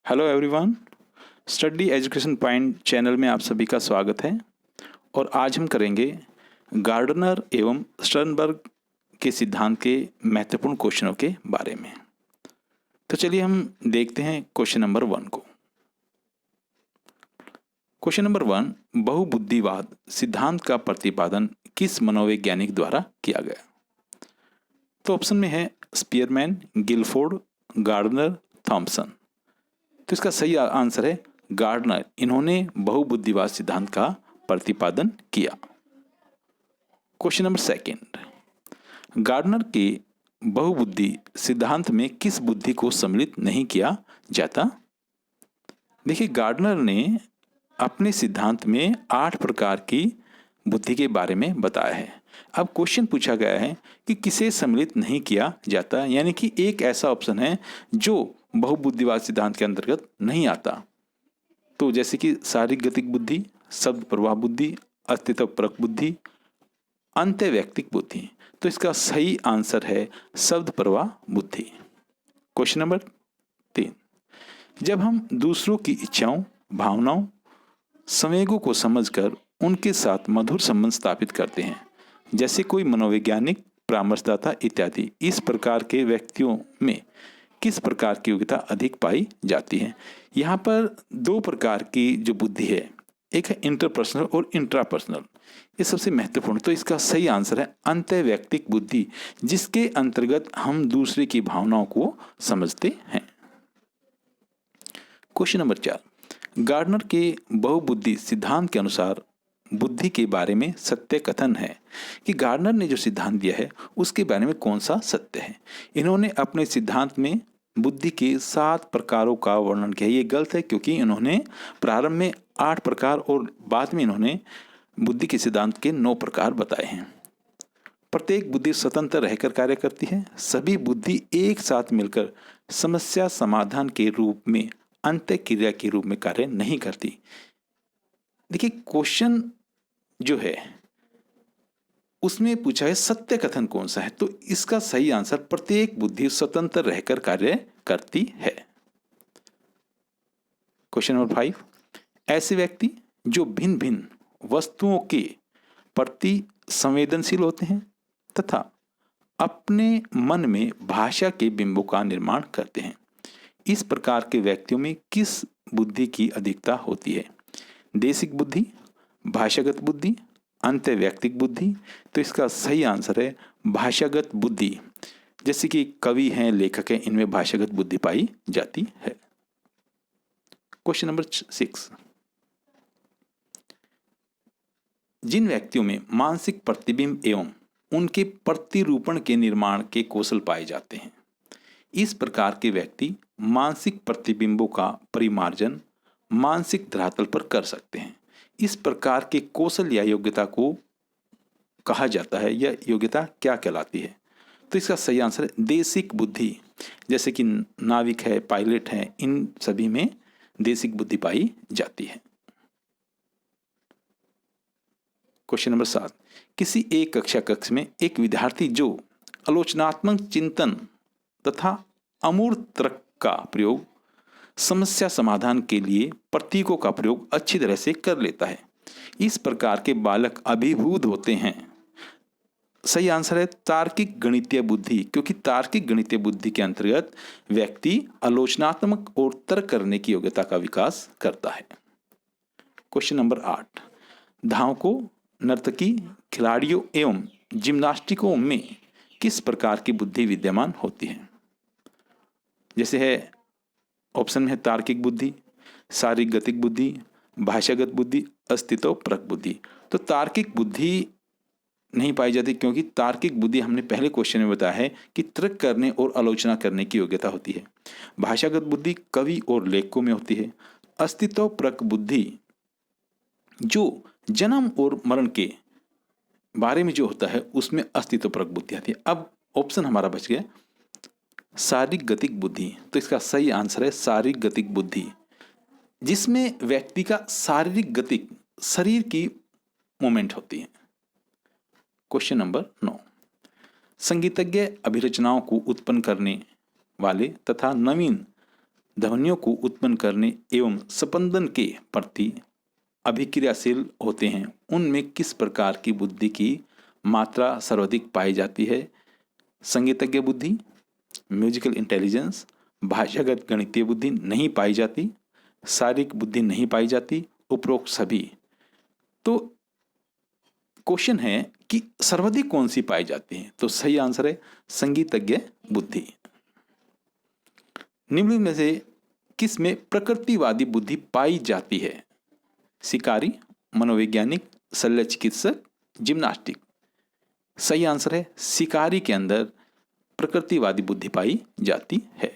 Hello everyone, study education point channel में आप सभी का स्वागत है। और आज हम करेंगे गार्डनर एवं स्टर्नबर्ग के सिद्धांत के महत्वपूर्ण क्वेश्चनों के बारे में। तो चलिए हम देखते हैं क्वेश्चन नंबर 1 को। क्वेश्चन नंबर 1, बहुबुद्धिवाद सिद्धांत का प्रतिपादन किस मनोवैज्ञानिक द्वारा किया गया? तो ऑप्शन में है स्पीयरमैन, गिलफोर्ड, गार्डनर, थॉमसन। तो इसका सही आंसर है गार्डनर। इन्होंने बहुबुद्धिवाद सिद्धांत का प्रतिपादन किया। क्वेश्चन नंबर 2, गार्डनर के बहुबुद्धि सिद्धांत में किस बुद्धि को सम्मिलित नहीं किया जाता? देखिए, गार्डनर ने अपने सिद्धांत में 8 प्रकार की बुद्धि के बारे में बताया है। अब क्वेश्चन पूछा गया है कि किसे सम्मिलित नहीं किया जाता, यानी कि एक ऐसा ऑप्शन है जो बहुबुद्धिवाद सिद्धांत के अंतर्गत नहीं आता। तो जैसे कि शारीरिक गतिक बुद्धि, शब्द प्रवाह बुद्धि, अस्तित्वपरक बुद्धि, अंतःवैयक्तिक बुद्धि। तो इसका सही आंसर है शब्द प्रवाह बुद्धि। क्वेश्चन नंबर 3, जब हम दूसरों की इच्छाओं, भावनाओं, संवेगों को समझकर उनके साथ मधुर संबंध स्थापित करते हैं, जैसे कोई मनोवैज्ञानिक, परामर्शदाता इत्यादि, इस प्रकार के व्यक्तियों में किस प्रकार की योग्यता अधिक पाई जाती है? यहाँ पर 2 प्रकार की जो बुद्धि है, एक है इंटरपर्सनल और इंट्रापर्सनल। ये सबसे महत्वपूर्ण। तो इसका सही आंसर है अंतःवैयक्तिक बुद्धि, जिसके अंतर्गत हम दूसरे की भावनाओं को समझते हैं। क्वेश्चन नंबर 4, गार्डनर के बहुबुद्धि सिद्धांत के अनुसार बुद्धि के बारे में सत्य कथन है कि गार्डनर ने जो सिद्धांत दिया है उसके बारे में कौन सा सत्य है? इन्होंने अपने सिद्धांत में बुद्धि के 7 प्रकारों का वर्णन किया। ये गलत है, क्योंकि इन्होंने प्रारंभ में 8 प्रकार और बाद में इन्होंने बुद्धि के सिद्धांत के 9 प्रकार बताए हैं। प्रत्येक बुद्धि स्वतंत्र रहकर कार्य करती है। सभी बुद्धि एक साथ मिलकर समस्या समाधान के रूप में, अंतः क्रिया के रूप में कार्य नहीं करती। देखिए, क्वेश्चन जो है उसमें पूछा है सत्य कथन कौन सा है, तो इसका सही आंसर प्रत्येक बुद्धि स्वतंत्र रहकर कार्य करती है। क्वेश्चन नंबर 5, ऐसे व्यक्ति जो भिन्न भिन्न वस्तुओं के प्रति संवेदनशील होते हैं तथा अपने मन में भाषा के बिंबों का निर्माण करते हैं, इस प्रकार के व्यक्तियों में किस बुद्धि की अधिकता होती है? देशिक बुद्धि, भाषागत बुद्धि, अंतःवैयक्तिक बुद्धि। तो इसका सही आंसर है भाषागत बुद्धि। जैसे कि कवि हैं, लेखक हैं, इनमें भाषागत बुद्धि पाई जाती है। क्वेश्चन नंबर 6, जिन व्यक्तियों में मानसिक प्रतिबिंब एवं उनके प्रतिरूपण के निर्माण के कौशल पाए जाते हैं, इस प्रकार के व्यक्ति मानसिक प्रतिबिंबों का परिमार्जन मानसिक धरातल पर कर सकते हैं। इस प्रकार के कौशल या योग्यता को कहा जाता है, या योग्यता क्या कहलाती है? तो इसका सही आंसर है देशिक बुद्धि। जैसे कि नाविक है, पायलट है, इन सभी में देशिक बुद्धि पाई जाती है। क्वेश्चन नंबर 7, किसी एक कक्षा कक्ष में एक विद्यार्थी जो आलोचनात्मक चिंतन तथा अमूर्त तर्क का प्रयोग समस्या समाधान के लिए प्रतीकों का प्रयोग अच्छी तरह से कर लेता है, इस प्रकार के बालक अभिभूत होते हैं। सही आंसर है तार्किक गणितीय बुद्धि, क्योंकि तार्किक गणितीय बुद्धि के अंतर्गत व्यक्ति आलोचनात्मक और तर्क करने की योग्यता का विकास करता है। क्वेश्चन नंबर 8, धावकों, नर्तकी, खिलाड़ियों एवं जिम्नास्टिकों में किस प्रकार की बुद्धि विद्यमान होती है? जैसे है ऑप्शन में है तार्किक बुद्धि, शारीरिक गतिक बुद्धि, भाषागत बुद्धि, अस्तित्वपरक बुद्धि। तो तार्किक बुद्धि नहीं पाई जाती, क्योंकि तार्किक बुद्धि हमने पहले क्वेश्चन में बताया है कि तर्क करने और आलोचना करने की योग्यता होती है। भाषागत बुद्धि कवि और लेखकों में होती है। अस्तित्वपरक बुद्धि जो जन्म और मरण के बारे में जो होता है उसमें अस्तित्वपरक बुद्धि आती है। अब ऑप्शन हमारा बच गया शारीरिक गतिक बुद्धि। तो इसका सही आंसर है शारीरिक गतिक बुद्धि, जिसमें व्यक्ति का शारीरिक गतिक शरीर की मूवमेंट होती है। क्वेश्चन नंबर 9, संगीतज्ञ अभिरचनाओं को उत्पन्न करने वाले तथा नवीन ध्वनियों को उत्पन्न करने एवं स्पंदन के प्रति अभिक्रियाशील होते हैं, उनमें किस प्रकार की बुद्धि की मात्रा सर्वाधिक पाई जाती है? संगीतज्ञ बुद्धि, म्यूजिकल इंटेलिजेंस, भाषागत गणितीय बुद्धि नहीं पाई जाती, शारीरिक बुद्धि नहीं पाई जाती, उपरोक्त सभी। तो क्वेश्चन है कि सर्वाधिक कौन सी पाई जाती है? तो सही आंसर है संगीतज्ञ बुद्धि। निम्न में से किस में प्रकृतिवादी बुद्धि पाई जाती है? शिकारी, मनोवैज्ञानिक, शल्य चिकित्सक, जिम्नास्टिक। सही आंसर है शिकारी के अंदर प्रकृतिवादी बुद्धि पाई जाती है।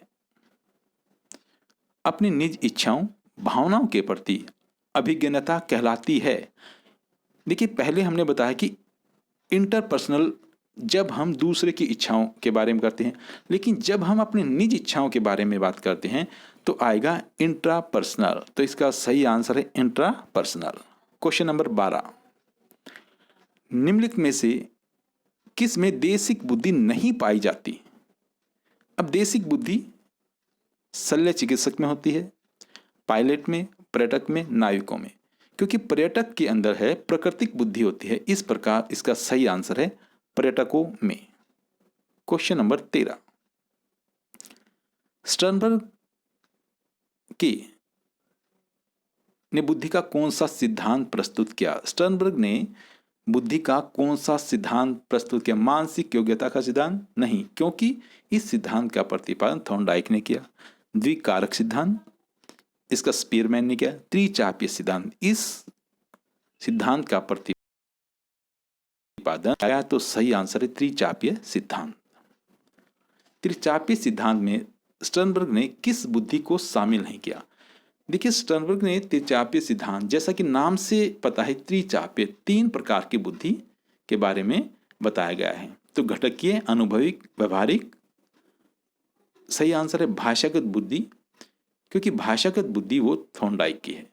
अपनी निज इच्छाओं भावनाओं के प्रति अभिज्ञता कहलाती है। देखिए, पहले हमने बताया कि इंटरपर्सनल जब हम दूसरे की इच्छाओं के बारे में करते हैं, लेकिन जब हम अपनी निज इच्छाओं के बारे में बात करते हैं तो आएगा इंट्रापर्सनल। तो इसका सही आंसर है इंट्रापर्सनल। क्वेश्चन नंबर 12, निम्नलिखित में से किस में देशिक बुद्धि नहीं पाई जाती? अब देशिक बुद्धि शल्य चिकित्सक में होती है, पायलट में, पर्यटक में, नाविकों में। क्योंकि पर्यटक के अंदर है प्राकृतिक बुद्धि होती है, इस प्रकार इसका सही आंसर है पर्यटकों में। क्वेश्चन नंबर 13, स्टर्नबर्ग ने बुद्धि का कौन सा सिद्धांत प्रस्तुत किया? स्टर्नबर्ग ने बुद्धि का कौन सा सिद्धांत प्रस्तुत किया? मानसिक योग्यता का सिद्धांत नहीं, क्योंकि इस सिद्धांत का प्रतिपादन थॉर्नडाइक ने किया। द्विकारक सिद्धांत, इसका स्पीयरमैन ने किया। त्रिचापीय सिद्धांत, इस सिद्धांत का प्रतिपादन आया। तो सही आंसर है त्रिचापीय सिद्धांत। त्रिचापीय सिद्धांत में स्टर्नबर्ग ने किस बुद्धि को शामिल नहीं किया? देखिए, स्टर्नबर्ग ने त्रिचापीय सिद्धांत, जैसा कि नाम से पता है त्रिचापीय, 3 प्रकार की बुद्धि के बारे में बताया गया है। तो घटकीय, अनुभविक, व्यवहारिक। सही आंसर है भाषागत बुद्धि, क्योंकि भाषागत बुद्धि वो थॉर्नडाइक की है।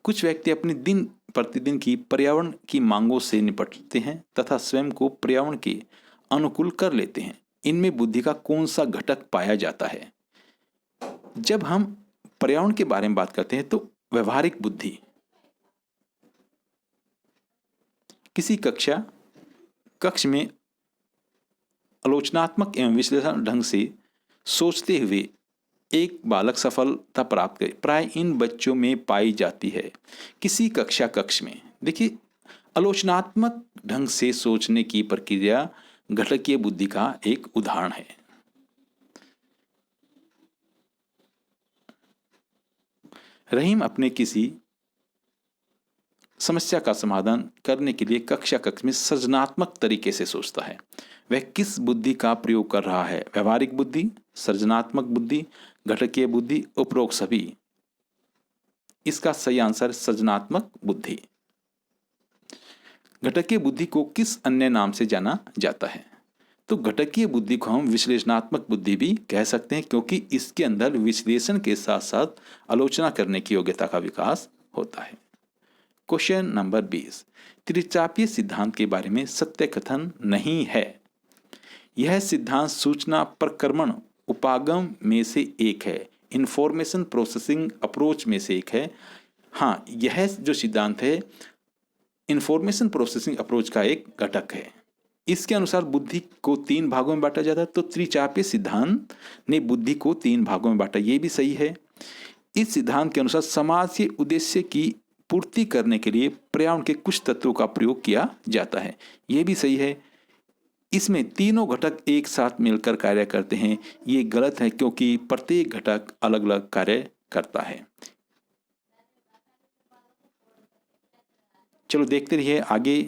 कुछ व्यक्ति अपनी दिन प्रतिदिन की पर्यावरण की मांगों से निपटते हैं तथा स्वयं को पर्यावरण के अनुकूल कर लेते हैं। इनमें बुद्धि का कौन सा घटक पाया जाता है? जब हम पर्यावरण के बारे में बात करते हैं तो व्यवहारिक बुद्धि, किसी कक्ष में आलोचनात्मक एवं विश्लेषण ढंग से सोचते हुए एक बालक सफलता प्राप्त करे, प्राय इन बच्चों में पाई जाती है। किसी कक्ष में, देखिए, आलोचनात्मक ढंग से सोचने की प्रक्रिया घटकीय बुद्धि का एक उदाहरण है। रहीम अपने किसी समस्या का समाधान करने के लिए कक्ष में सृजनात्मक तरीके से सोचता है। वह किस बुद्धि का प्रयोग कर रहा है? व्यवहारिक बुद्धि, सृजनात्मक बुद्धि, घटकीय बुद्धि, उपरोक्त सभी। इसका सही आंसर सृजनात्मक बुद्धि। घटकीय बुद्धि को किस अन्य नाम से जाना जाता है? तो घटकीय बुद्धि को हम विश्लेषणात्मक बुद्धि भी कह सकते हैं, क्योंकि इसके अंदर विश्लेषण के साथ साथ आलोचना करने की योग्यता का विकास होता है। क्वेश्चन नंबर 20, त्रिचापीय सिद्धांत के बारे में सत्य कथन नहीं है। यह सिद्धांत सूचना प्रक्रमण उपागम में से एक है, इंफॉर्मेशन प्रोसेसिंग अप्रोच में से एक है। हाँ, यह जो सिद्धांत है इंफॉर्मेशन प्रोसेसिंग अप्रोच का एक घटक है। इसके अनुसार बुद्धि को 3 भागों में बांटा जाता है। तो त्रिचापीय सिद्धांत ने बुद्धि को 3 भागों में बांटा, ये भी सही है। इस सिद्धांत के अनुसार समाज के उद्देश्य की पूर्ति करने के लिए पर्यावरण के कुछ तत्वों का प्रयोग किया जाता है, ये भी सही है। इसमें तीनों घटक एक साथ मिलकर कार्य करते हैं, ये गलत है, क्योंकि प्रत्येक घटक अलग अलग कार्य करता है। चलो देखते रहिए आगे